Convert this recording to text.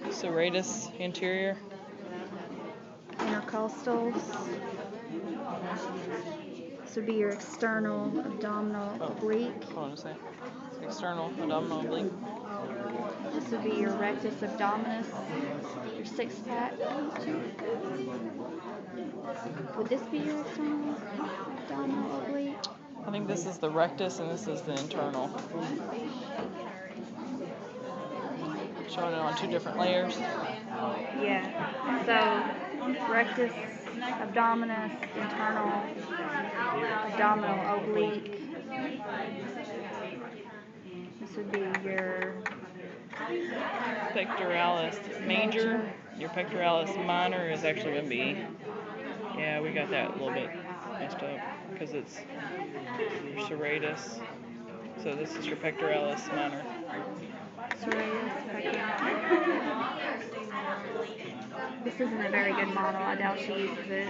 Serratus anterior. Intercostals. This would be your external abdominal oblique. Hold on a second. External abdominal oblique. This would be your rectus abdominis, your six pack. Would this be your external abdominal oblique? I think this is the rectus and this is the internal. Showing it on two different layers. Yeah. So rectus abdominis, internal abdominal oblique. This would be your Pectoralis major. Your pectoralis minor is actually going to be, yeah, we got that a little bit messed up because it's your serratus. So this is your pectoralis minor. serratus pectoralis. This isn't a very good model. I doubt she uses it.